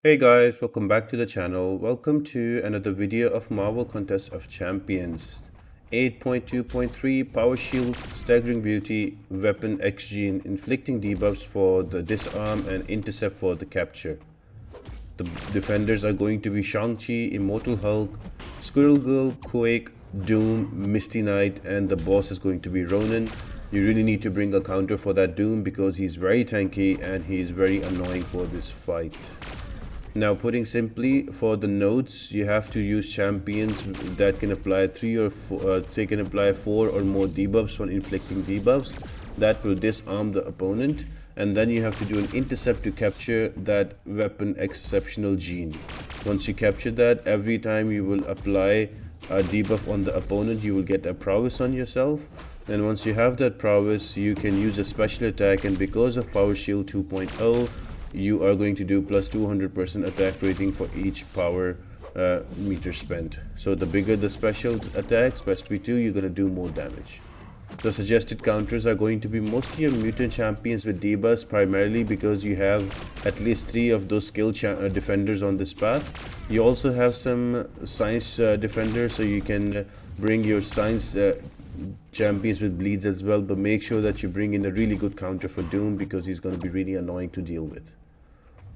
Hey guys, welcome back to the channel. Welcome to another video of Marvel Contest of Champions. 8.2.3 Power Shield, Staggering Beauty, Weapon X Gene, Inflicting Debuffs for the Disarm and Intercept for the Capture. The defenders are going to be Shang Chi, Immortal Hulk, Squirrel Girl, Quake, Doom, Misty Knight, and the boss is going to be Ronan. You really need to bring a counter for that Doom because he's very tanky and he's very annoying for this fight. Now, putting simply, for the nodes, you have to use champions that can apply they can apply 4 or more debuffs when inflicting debuffs. That will disarm the opponent, and then you have to do an intercept to capture that weapon exceptional gene. Once you capture that, every time you will apply a debuff on the opponent, you will get a prowess on yourself. And once you have that prowess, you can use a special attack, and because of Power Shield 2.0, you are going to do plus 200% attack rating for each power meter spent. So the bigger the special attack, special 2, you're going to do more damage. The suggested counters are going to be mostly your mutant champions with debuffs, primarily because you have at least 3 of those skill defenders on this path. You also have some science defenders, so you can bring your science champions with bleeds as well, but make sure that you bring in a really good counter for Doom because he's going to be really annoying to deal with.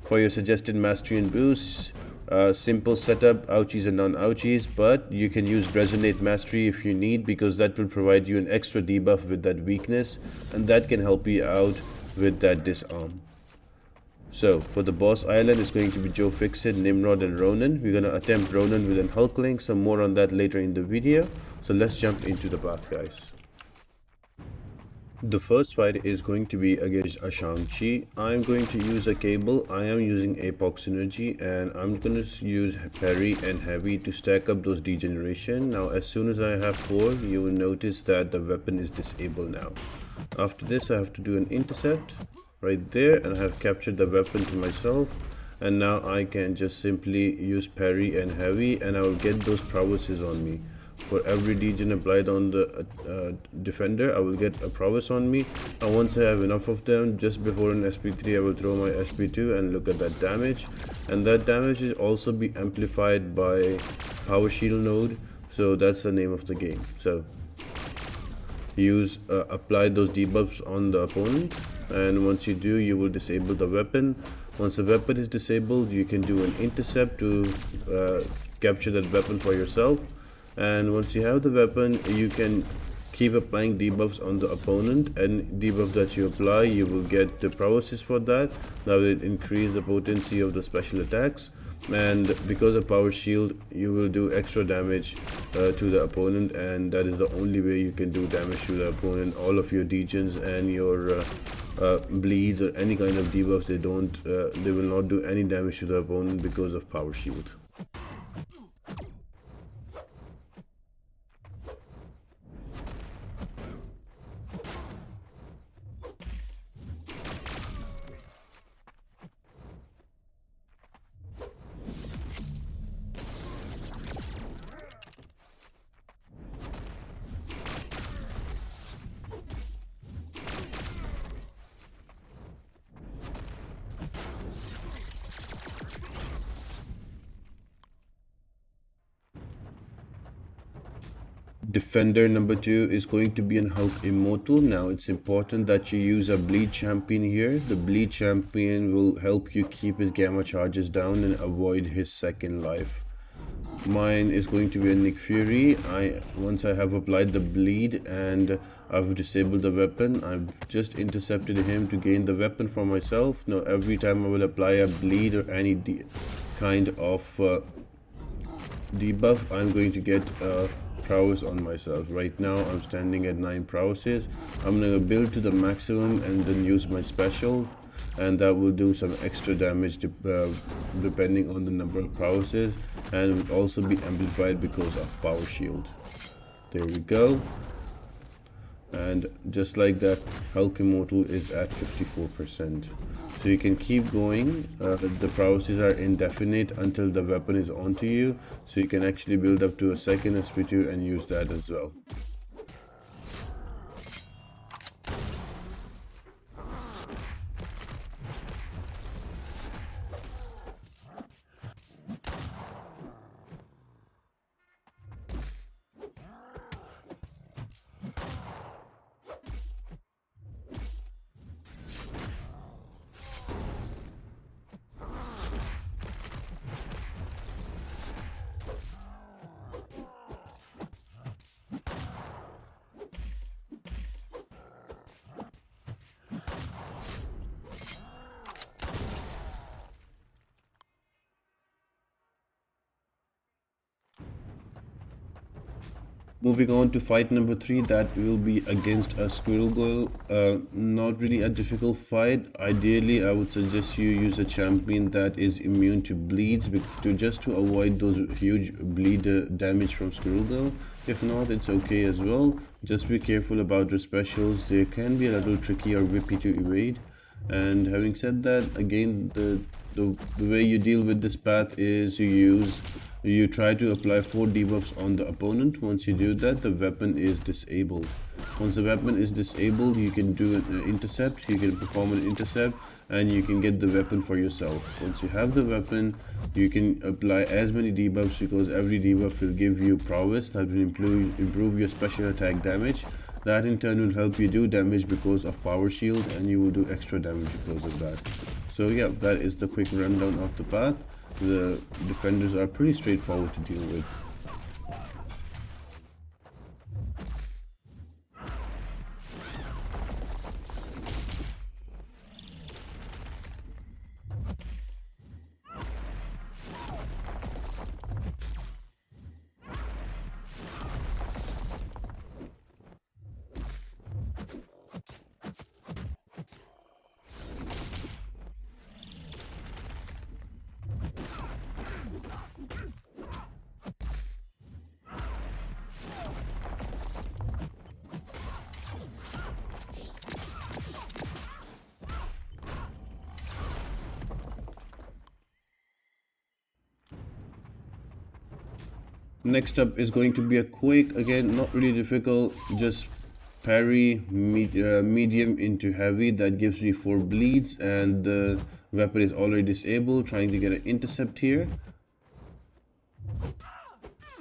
For your suggested mastery and boosts, simple setup, ouchies and non-ouchies, but you can use resonate mastery if you need, because that will provide you an extra debuff with that weakness, and that can help you out with that disarm. So for the boss island, it's going to be Joe Fixit, Nimrod and Ronan. We're going to attempt Ronan with an Hulk link, some more on that later in the video. So let's jump into the path, guys. The first fight is going to be against a Shang Chi. I'm going to use a cable. I am using Apoc Synergy, and I'm going to use Parry and Heavy to stack up those degeneration. Now as soon as I have 4, you will notice that the weapon is disabled now. After this, I have to do an intercept right there, and I have captured the weapon to myself. And now I can just simply use Parry and Heavy, and I will get those prowesses on me. For every degen applied on the defender, I will get a prowess on me, and once I have enough of them, just before an SP3 I will throw my SP2 and look at that damage. And that damage is also be amplified by Power Shield node, so that's the name of the game. So apply those debuffs on the opponent, and once you do, you will disable the weapon. Once the weapon is disabled, you can do an intercept to capture that weapon for yourself. And once you have the weapon, you can keep applying debuffs on the opponent, and debuff that you apply, you will get the prowesses for that. That will increase the potency of the special attacks, and because of Power Shield, you will do extra damage to the opponent, and that is the only way you can do damage to the opponent. All of your degens and your bleeds or any kind of debuffs, they will not do any damage to the opponent because of Power Shield. Defender number 2 is going to be an Hulk Immortal. Now it's important that you use a bleed champion here. The bleed champion will help you keep his gamma charges down and avoid his second life. Mine is going to be a Nick Fury. Once I have applied the bleed and I've disabled the weapon, I've just intercepted him to gain the weapon for myself. Now every time I will apply a bleed or any kind of debuff, I'm going to get prowess on myself. Right now I'm standing at 9 prowesses. I'm gonna build to the maximum and then use my special, and that will do some extra damage depending on the number of prowesses, and will also be amplified because of Power Shield. There we go. And just like that, Hulk Immortal is at 54%. So you can keep going. The prowesses are indefinite until the weapon is onto you, so you can actually build up to a second SP2 and use that as well. Moving on to fight number 3, that will be against a Squirrel Girl. Not really a difficult fight. Ideally, I would suggest you use a champion that is immune to bleeds to avoid those huge bleed damage from Squirrel Girl. If not, it's okay as well. Just be careful about your specials. They can be a little tricky or whippy to evade. And having said that, again, the way you deal with this path is you try to apply 4 debuffs on the opponent. Once you do that, the weapon is disabled. Once the weapon is disabled, you can do an intercept, you can perform an intercept, and you can get the weapon for yourself. Once you have the weapon, you can apply as many debuffs, because every debuff will give you prowess that will improve your special attack damage. That in turn will help you do damage because of power shield, and you will do extra damage because of that. So yeah, that is the quick rundown of the path. The defenders are pretty straightforward to deal with. Next up is going to be a Quake. Again, not really difficult, just parry medium into heavy. That gives me 4 bleeds, and the weapon is already disabled. Trying to get an intercept here.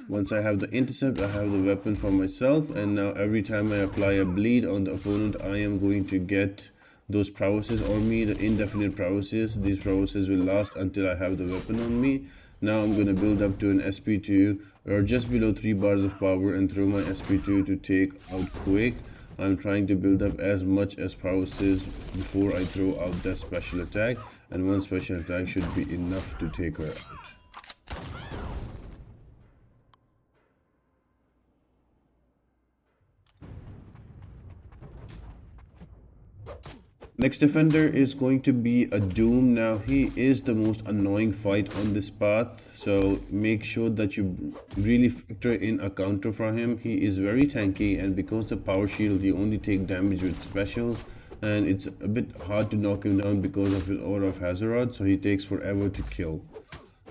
Once I have the intercept, I have the weapon for myself, and now every time I apply a bleed on the opponent, I am going to get those prowesses on me, the indefinite prowesses. These prowesses will last until I have the weapon on me. Now I'm going to build up to an SP2 or just below 3 bars of power and throw my SP2 to take out Quake. I'm trying to build up as much as prowesses before I throw out that special attack, and one special attack should be enough to take her out. Next defender is going to be a Doom. Now he is the most annoying fight on this path, so make sure that you really factor in a counter for him. He is very tanky, and because of power shield you only take damage with specials, and it's a bit hard to knock him down because of his aura of Hazard, so he takes forever to kill.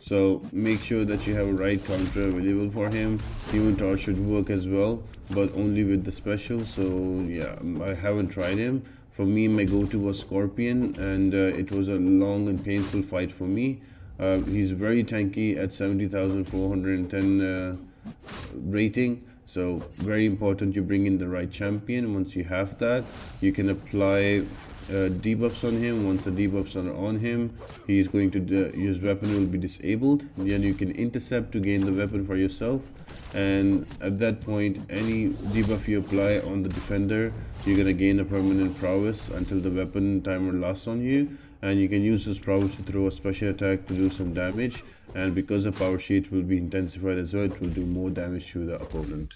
So make sure that you have a right counter available for him. Human Torch should work as well, but only with the special. So yeah, I haven't tried him. For me, my go-to was Scorpion, and it was a long and painful fight for me. He's very tanky at 70,410 rating, so very important you bring in the right champion. Once you have that, you can apply debuffs on him. Once the debuffs are on him, he is going to his weapon will be disabled. Then you can intercept to gain the weapon for yourself, and at that point any debuff you apply on the defender, you're gonna gain a permanent prowess until the weapon timer lasts on you, and you can use this prowess to throw a special attack to do some damage, and because the power sheet will be intensified as well, it will do more damage to the opponent.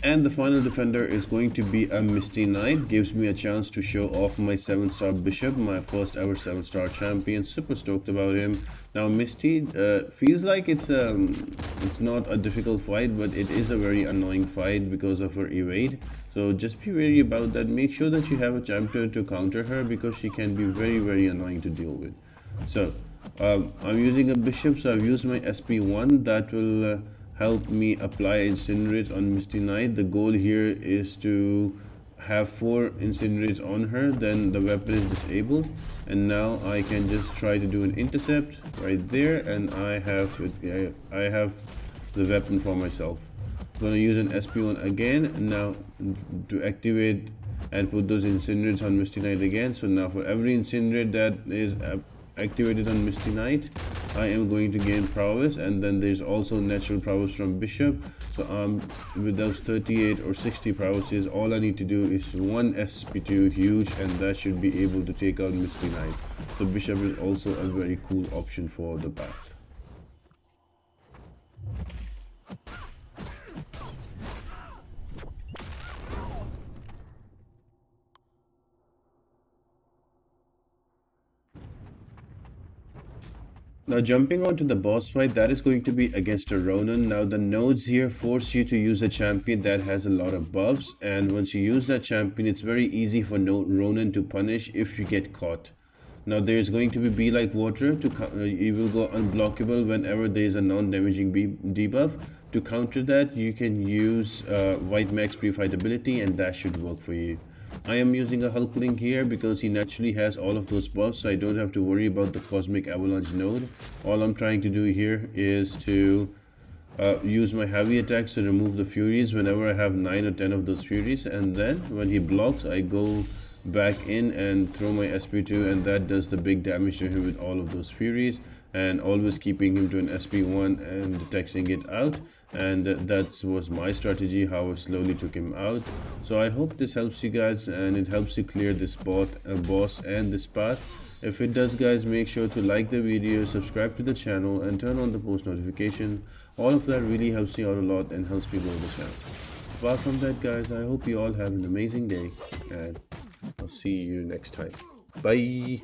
And the final defender is going to be a Misty Knight. Gives me a chance to show off my 7-star Bishop, my first ever 7-star champion. Super stoked about him. Now Misty feels like it's not a difficult fight, but it is a very annoying fight because of her evade. So just be wary about that. Make sure that you have a champion to counter her because she can be very annoying to deal with. So I'm using a Bishop, so I've used my SP1 that will help me apply Incinerate on Misty Knight. The goal here is to have 4 Incinerates on her, then the weapon is disabled, and now I can just try to do an intercept right there, and I have the weapon for myself. I'm gonna use an SP1 again now to activate and put those Incinerates on Misty Knight again. So now for every Incinerate that is activated on Misty Knight, I am going to gain prowess, and then there's also natural prowess from Bishop. So with those 38 or 60 prowesses, all I need to do is one SP2 huge, and that should be able to take out Misty Knight. So Bishop is also a very cool option for the path. Now jumping on to the boss fight, that is going to be against a Ronan. Now the nodes here force you to use a champion that has a lot of buffs, and once you use that champion, it's very easy for Ronan to punish if you get caught. Now there's going to be like water to you will go unblockable whenever there is a non-damaging debuff. To counter that, you can use White Max pre-fight ability, and that should work for you. I am using a Hulkling here because he naturally has all of those buffs, so I don't have to worry about the Cosmic Avalanche node. All I'm trying to do here is to use my heavy attacks to remove the Furies whenever I have 9 or 10 of those Furies, and then when he blocks, I go back in and throw my SP2, and that does the big damage to him with all of those Furies, and always keeping him to an SP1 and texting it out. And that was my strategy, how I slowly took him out. So I hope this helps you guys, and it helps you clear this boss and this path. If it does, guys, make sure to like the video, subscribe to the channel, and turn on the post notification. All of that really helps me out a lot and helps me grow the channel. Apart from that, guys, I hope you all have an amazing day, and I'll see you next time. Bye.